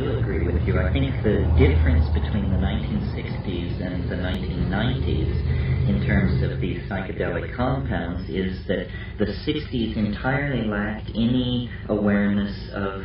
do agree with you. I think the difference between the 1960s and the 1990s in terms of these psychedelic compounds is that the 60s entirely lacked any awareness of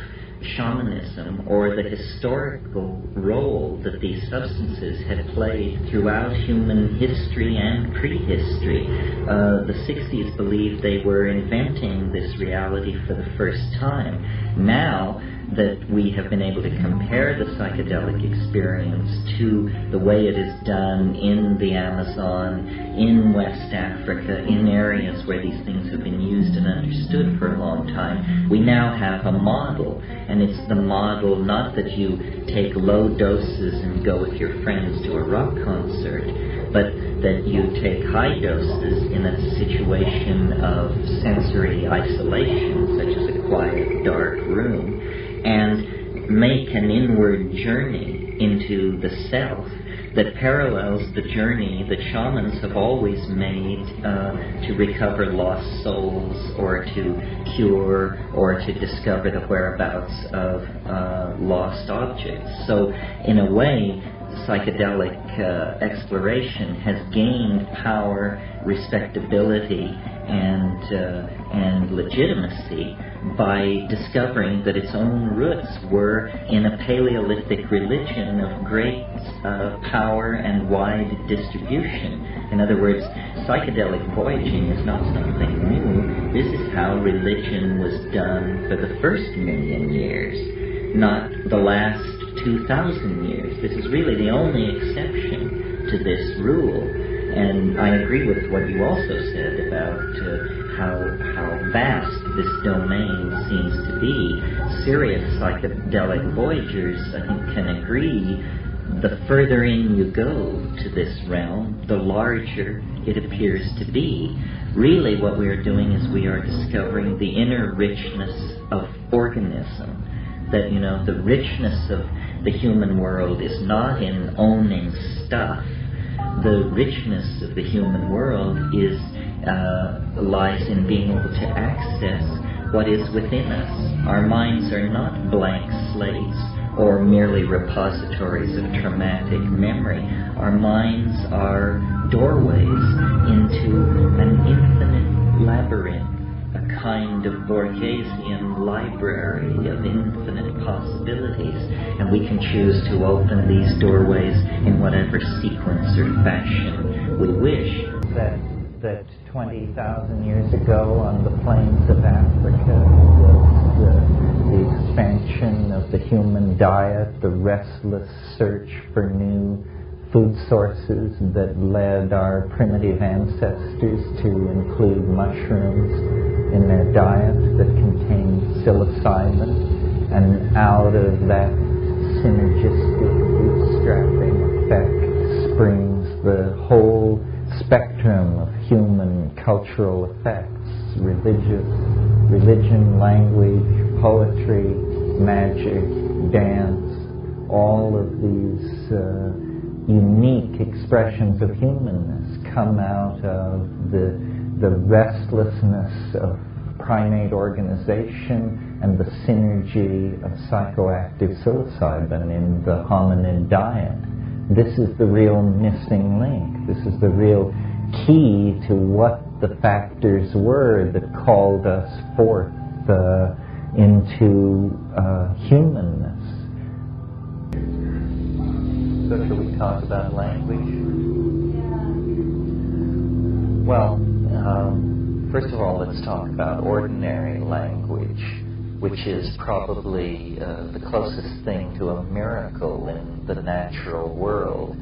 shamanism or the historical role that these substances had played throughout human history and prehistory. The 60s believed they were inventing this reality for the first time. Now that we have been able to compare the psychedelic experience to the way it is done in the Amazon, in West Africa, in areas where these things have been used and understood for a long time, we now have a model. And it's the model not that you take low doses and go with your friends to a rock concert, but that you take high doses in a situation of sensory isolation, such as a quiet, dark room, and make an inward journey into the self that parallels the journey that shamans have always made to recover lost souls, or to cure, or to discover the whereabouts of lost objects. So, in a way, psychedelic exploration has gained power, respectability, and legitimacy by discovering that its own roots were in a Paleolithic religion of great power and wide distribution. In other words, psychedelic voyaging is not something new. This is how religion was done for the first 1,000,000 years, not the last 2,000 years. This is really the only exception to this rule. And I agree with what you also said about how vast this domain seems to be. Serious psychedelic voyagers, I think, can agree the further in you go to this realm, the larger it appears to be. Really what we are doing is we are discovering the inner richness of organism. That, the richness of the human world is not in owning stuff. The richness of the human world lies in being able to access what is within us. Our minds are not blank slates or merely repositories of traumatic memory. Our minds are doorways into an infinite labyrinth, a kind of Borgesian library of infinite possibilities, and we can choose to open these doorways in whatever sequence or fashion we wish. That 20,000 years ago on the plains of Africa was the expansion of the human diet, the restless search for new food sources that led our primitive ancestors to include mushrooms in their diet that contained psilocybin, and out of that synergistic bootstrapping effect springs the whole spectrum of human cultural effects: religion, language, poetry, magic, dance. All of these unique expressions of humanness come out of the restlessness of primate organization and the synergy of psychoactive psilocybin in the hominid diet. This is the real missing link. This is the real key to what the factors were that called us forth into humanness. So shall we talk about language? Well, first of all, let's talk about ordinary language, which is probably the closest thing to a miracle in the natural world.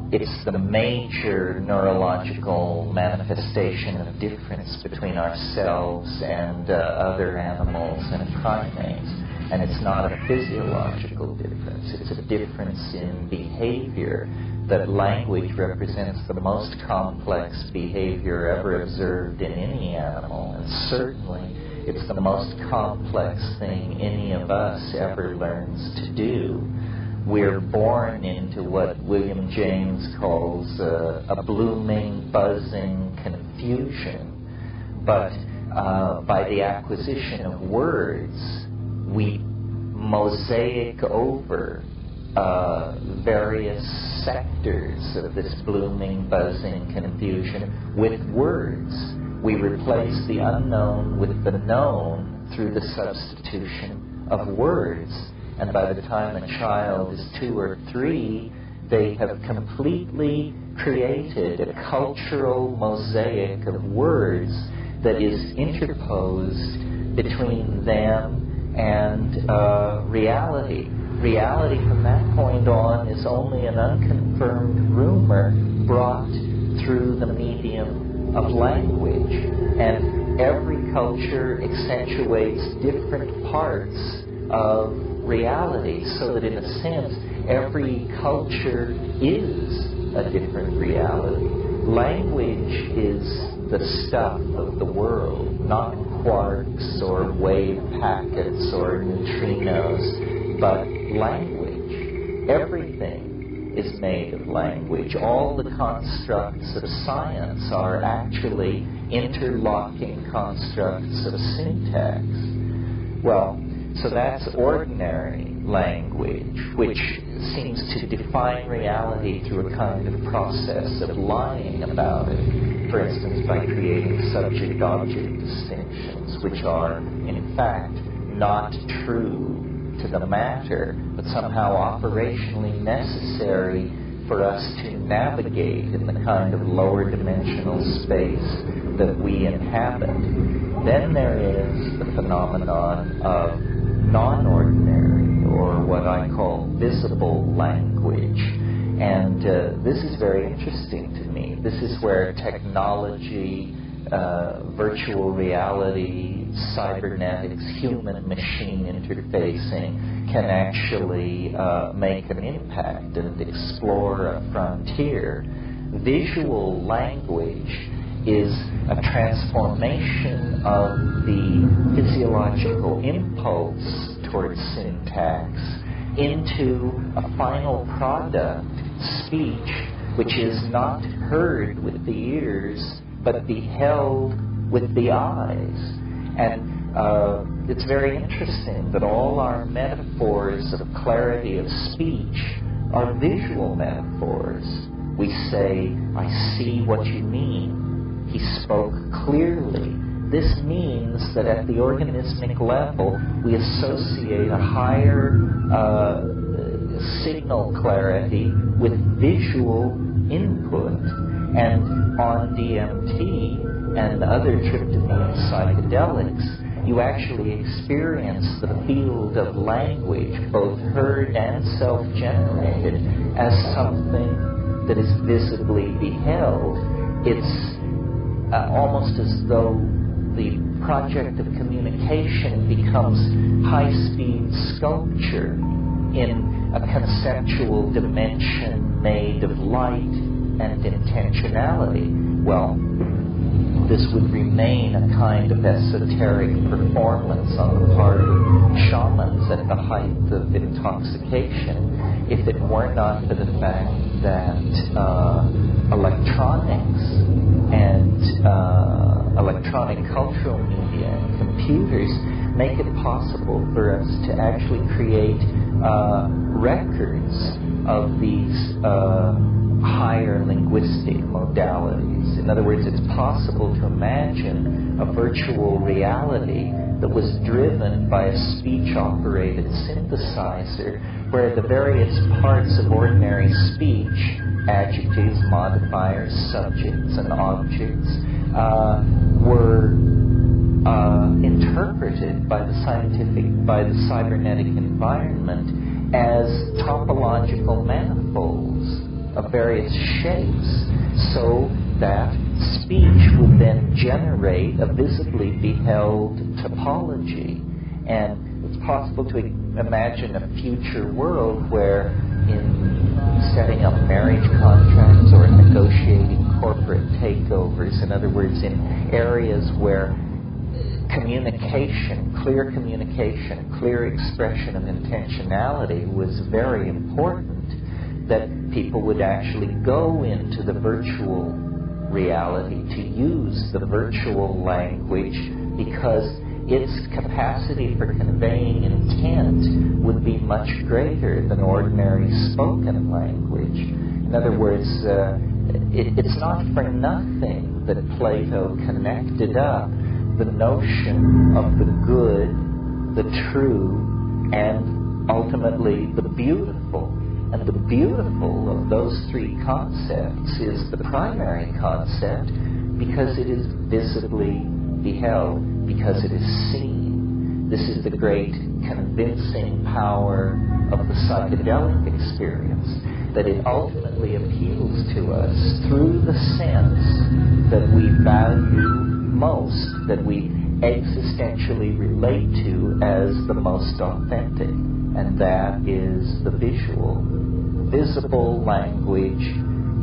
It's the major neurological manifestation of difference between ourselves and other animals and primates. And it's not a physiological difference. It's a difference in behavior. That language represents the most complex behavior ever observed in any animal, and certainly it's the most complex thing any of us ever learns to do. We're born into what William James calls a blooming, buzzing confusion, but by the acquisition of words, we mosaic over various sectors of this blooming, buzzing confusion with words. We replace the unknown with the known through the substitution of words. And by the time a child is 2 or 3, they have completely created a cultural mosaic of words that is interposed between them and reality. Reality from that point on is only an unconfirmed rumor brought through the medium of language. And every culture accentuates different parts of reality, so that in a sense, every culture is a different reality. Language is the stuff of the world, not quarks or wave packets or neutrinos, but language. Everything is made of language. All the constructs of science are actually interlocking constructs of syntax. Well, so that's ordinary language, which seems to define reality through a kind of process of lying about it. For instance, by creating subject-object distinctions, which are, in fact, not true to the matter, but somehow operationally necessary for us to navigate in the kind of lower dimensional space that we inhabit. Then there is the phenomenon of non-ordinary, or what I call visible language. And this is very interesting to me. This is where technology, virtual reality, cybernetics, human-machine interfacing can actually make an impact and explore a frontier. Visual language is a transformation of the physiological impulse towards syntax into a final product, speech, which is not heard with the ears, but beheld with the eyes. And it's very interesting that all our metaphors of clarity of speech are visual metaphors. We say, I see what you mean. He spoke clearly. This means that at the organismic level, we associate a higher signal clarity with visual input. And on DMT and other tryptamine psychedelics, you actually experience the field of language, both heard and self-generated, as something that is visibly beheld. It's almost as though the project of communication becomes high-speed sculpture in a conceptual dimension made of light and intentionality. Well, this would remain a kind of esoteric performance on the part of shamans at the height of intoxication, if it were not for the fact that electronics and electronic cultural media and computers make it possible for us to actually create records of these higher linguistic modalities. In other words, it's possible to imagine a virtual reality that was driven by a speech-operated synthesizer, where the various parts of ordinary speech, adjectives, modifiers, subjects, and objects, were interpreted by the cybernetic environment as topological manifolds of various shapes, so that speech would then generate a visibly beheld topology. And it's possible to imagine a future world where, in setting up marriage contracts or negotiating corporate takeovers, in other words, in areas where communication, clear expression of intentionality was very important, that people would actually go into the virtual reality to use the virtual language, because its capacity for conveying intent much greater than ordinary spoken language. In other words, it's not for nothing that Plato connected up the notion of the good, the true, and ultimately the beautiful. And the beautiful of those three concepts is the primary concept because it is visibly beheld, because it is seen. This is the great convincing power of the psychedelic experience, that it ultimately appeals to us through the sense that we value most, that we existentially relate to as the most authentic, and that is the visual. Visible language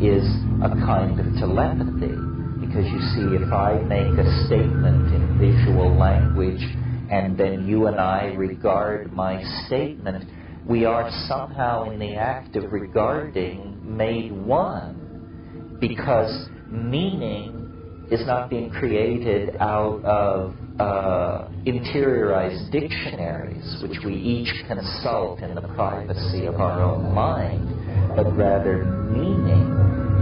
is a kind of telepathy, because you see, if I make a statement in visual language and then you and I regard my statement, we are somehow in the act of regarding made one, because meaning is not being created out of interiorized dictionaries, which we each consult in the privacy of our own mind, but rather meaning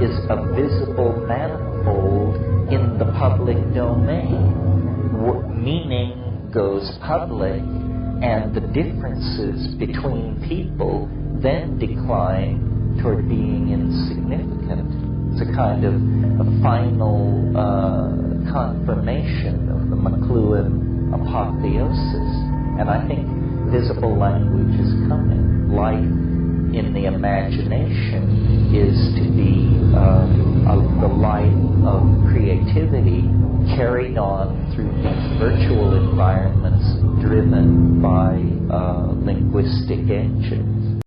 is a visible manifold in the public domain. Meaning goes public, and the differences between people then decline toward being insignificant. It's a kind of a final confirmation of the McLuhan apotheosis. And I think visible language is coming. Life in the imagination is to be the life of creativity carried on through these virtual environments driven by linguistic engines.